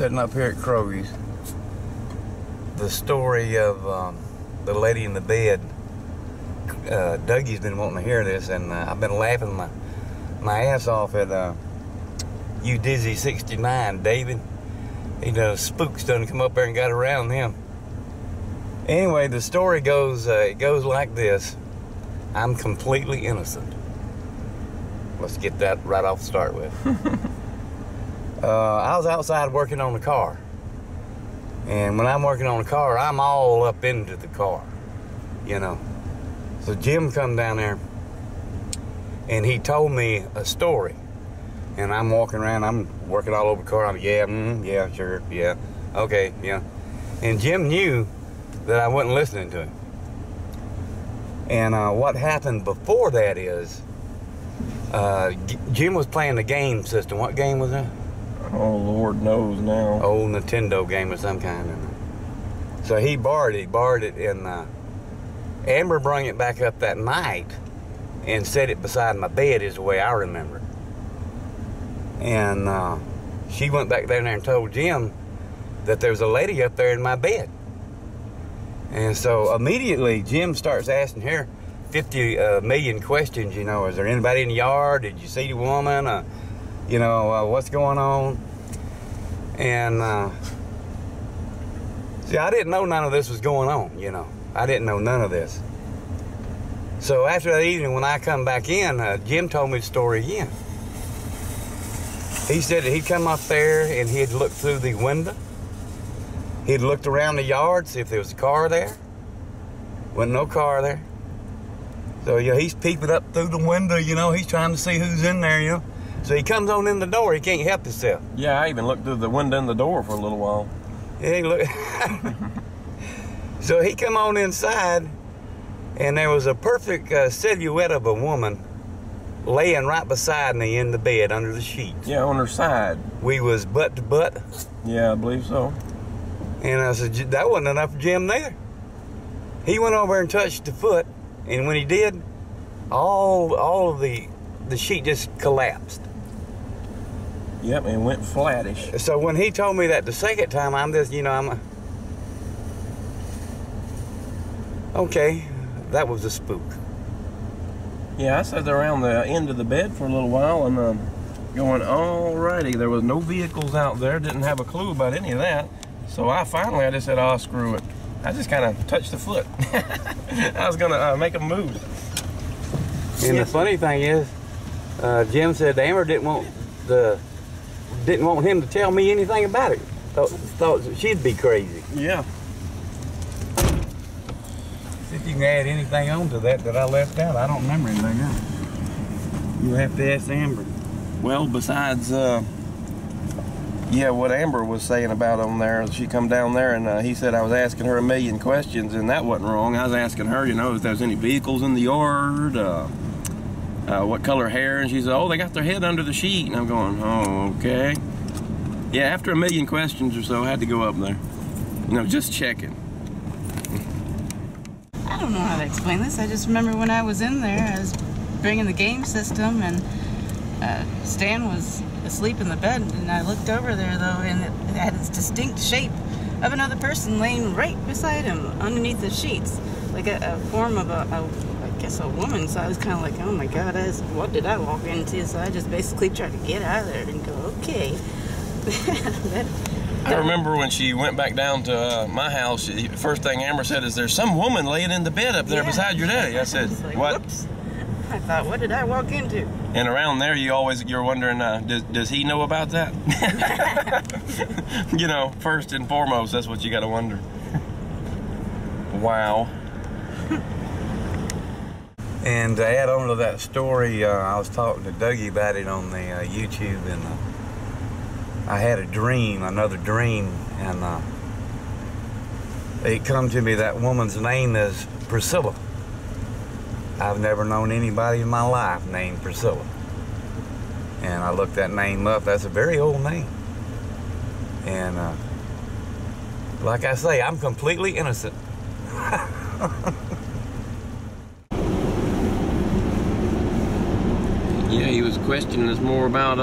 sitting up here at Crogie's. The story of the lady in the bed. Dougie's been wanting to hear this, and I've been laughing my ass off at you Dizzy 69, David. He does spooks done come up there and got around him. Anyway, the story goes it goes like this. I'm completely innocent. Let's get that right off the start with. I was outside working on the car. And when I'm working on the car, I'm all up into the car, you know. So Jim come down there, and he told me a story. And I'm walking around, I'm working all over the car. I'm, yeah, sure, yeah, okay, yeah. And Jim knew that I wasn't listening to him. And what happened before that is, Jim was playing the game system. What game was that? Oh, Lord knows now. Old Nintendo game of some kind. So he borrowed it, and Amber brought it back up that night and set it beside my bed is the way I remember it. And she went back down there and told Jim that there was a lady up there in my bed. And so immediately Jim starts asking her 50 million questions, you know, is there anybody in the yard? Did you see the woman? You know, what's going on? And see, I didn't know none of this was going on, you know. I didn't know none of this. So after that evening, when I come back in, Jim told me the story again. He said that he'd come up there and he'd looked through the window. He'd looked around the yard, see if there was a car there. Wasn't no car there. So, you know, he's peeping up through the window, you know. He's trying to see who's in there, you know. So he comes on in the door. He can't help himself. Yeah, I even looked through the window in the door for a little while. Yeah, he looked. So he come on inside, and there was a perfect silhouette of a woman laying right beside me in the bed under the sheets. Yeah, on her side. We was butt to butt. Yeah, I believe so. And I said, that wasn't enough for Jim there. He went over and touched the foot, and when he did, all of the sheet just collapsed. Yep, and went flattish. So when he told me that the second time, I'm just, you know, okay, that was a spook. Yeah, I sat there around the end of the bed for a little while and going, alrighty. There was no vehicles out there, didn't have a clue about any of that. So I just said, oh, screw it. I just kind of touched the foot. I was gonna make a move. And the funny thing is, Jim said Amber didn't want him to tell me anything about it. Thought she'd be crazy. Yeah. See if you can add anything on to that I left out. I don't remember anything else. You'll have to ask Amber. Well, besides, yeah, what Amber was saying about on there, she come down there and he said I was asking her a million questions, and that wasn't wrong. I was asking her, you know, if there was any vehicles in the yard, what color hair, and she said, oh, they got their head under the sheet, and I'm going, oh, okay. Yeah, after a million questions or so, I had to go up there. You know, just checking. I don't know how to explain this. I just remember when I was in there, I was bringing the game system, and Stan was asleep in the bed, and I looked over there, though, and it had this distinct shape of another person laying right beside him underneath the sheets, like a form of I guess a woman. So I was kind of like, oh my God, what did I walk into? So I just basically tried to get out of there and go, okay. I remember when she went back down to my house, the first thing Amber said is, there's some woman laying in the bed up there beside your daddy. I said, like, what? Whoops. I thought, what did I walk into? And around there, you're wondering, does he know about that? You know, first and foremost, that's what you got to wonder. Wow. And to add on to that story, I was talking to Dougie about it on the YouTube, and I had a dream, another dream, and it come to me that woman's name is Priscilla. I've never known anybody in my life named Priscilla. And I looked that name up. That's a very old name. And like I say, I'm completely innocent. Yeah, he was questioning us more about,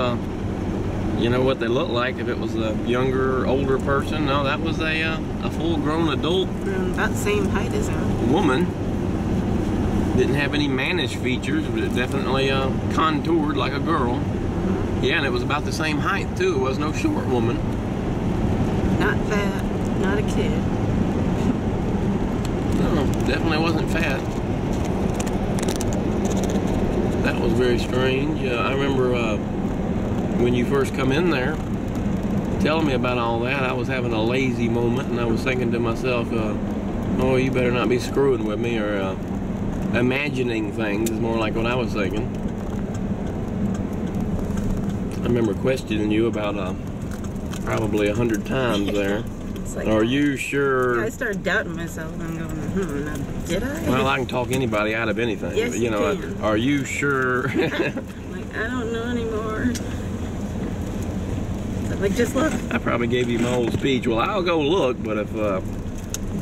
you know what they look like if it was a younger, older person. No, that was a full-grown adult About the same height as him. woman. Didn't have any mannish features, but it definitely contoured like a girl. Yeah, and it was about the same height too. It was no short woman. Not fat, not a kid. No, definitely wasn't fat. That was very strange. I remember when you first come in there, telling me about all that, I was having a lazy moment, and I was thinking to myself, oh, you better not be screwing with me, or imagining things is more like what I was thinking. I remember questioning you about probably 100 times there. Like, are you sure? Yeah, I started doubting myself. I'm going, did I? Well, I can talk anybody out of anything. Yes, but, you know, can. Are you sure? Like, I don't know anymore. So, like, just look. I probably gave you my old speech. Well, I'll go look, but if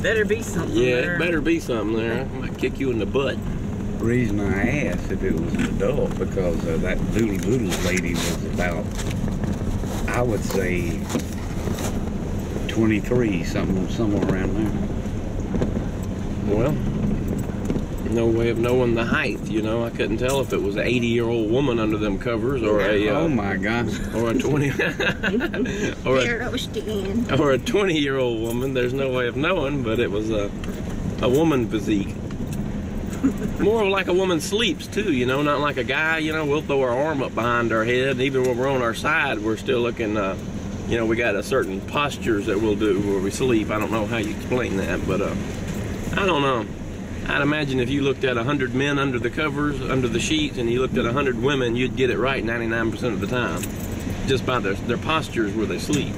better be something. yeah, there. it better be something there. I might kick you in the butt. The reason I asked if it was an adult, because that Doodle Doodles lady was about, I would say, 23, somewhere around there. Well, no way of knowing the height, you know. I couldn't tell if it was an 80-year-old woman under them covers, or a Oh my God. or a 20 or There I was standing. a 20-year-old woman. There's no way of knowing, but it was a woman physique. More like a woman sleeps too, you know, not like a guy. You know, we'll throw our arm up behind our head, and even when we're on our side, we're still looking. You know, we got a certain postures that we'll do where we sleep. I don't know how you explain that, but I don't know. I'd imagine if you looked at 100 men under the covers, under the sheets, and you looked at 100 women, you'd get it right 99% of the time, just by their postures where they sleep.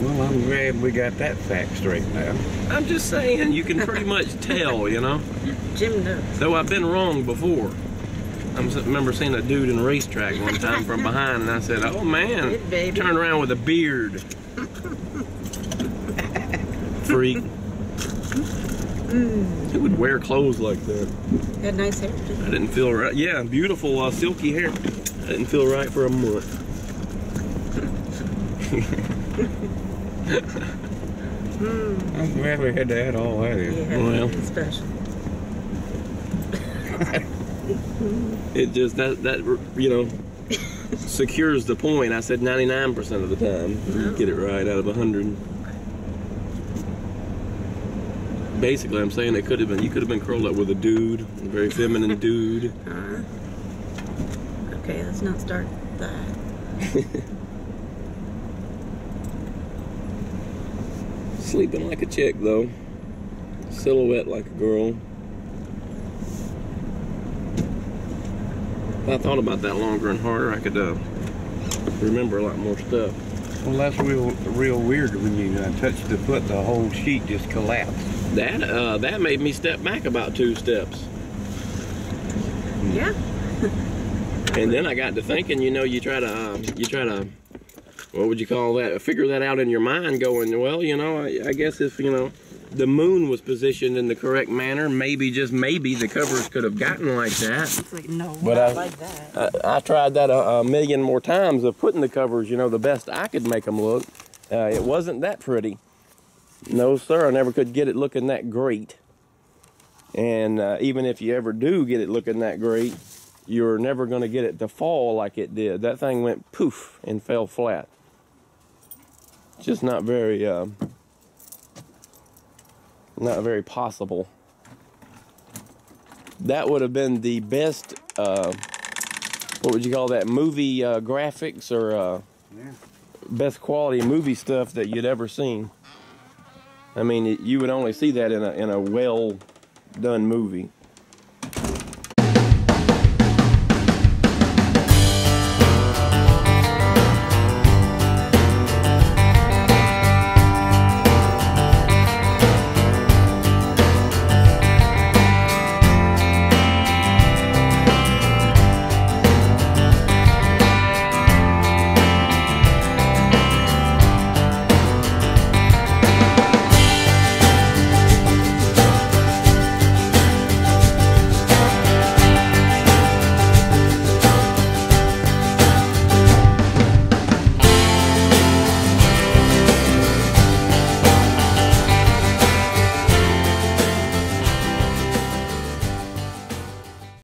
Well, I'm glad we got that fact straightened out. I'm just saying, you can pretty much tell, you know. Jim knows. Though I've been wrong before. I remember seeing a dude in a racetrack one time from behind, and I said, "Oh man!" Good baby. Turned around with a beard. Freak. Who would wear clothes like that? Had nice hair too. I didn't feel right. Yeah, beautiful silky hair. I didn't feel right for a month. I'm glad we had to add all that in. Yeah, Well. it's special. It just that you know secures the point. I said 99% of the time. You get it right out of 100. Basically, I'm saying it could have been. You could have been curled up with a dude, a very feminine dude. Okay, let's not start that. Sleeping like a chick though. Silhouette like a girl. If I thought about that longer and harder, I could remember a lot more stuff. Well, that's real weird when you touch the foot, the whole sheet just collapsed. That made me step back about 2 steps. Yeah. And then I got to thinking, you know, you try to, what would you call that? Figure that out in your mind, going, well, you know, I guess if, you know, the moon was positioned in the correct manner, maybe, just maybe, the covers could have gotten like that. It's like, no, But not like that. I tried that a million more times of putting the covers, you know, the best I could make them look. It wasn't that pretty. No, sir, I never could get it looking that great. And even if you ever do get it looking that great, you're never going to get it to fall like it did. That thing went poof and fell flat. Just not very possible. That would have been the best, what would you call that, movie graphics, or best quality movie stuff that you'd ever seen. I mean, you would only see that in a well done movie.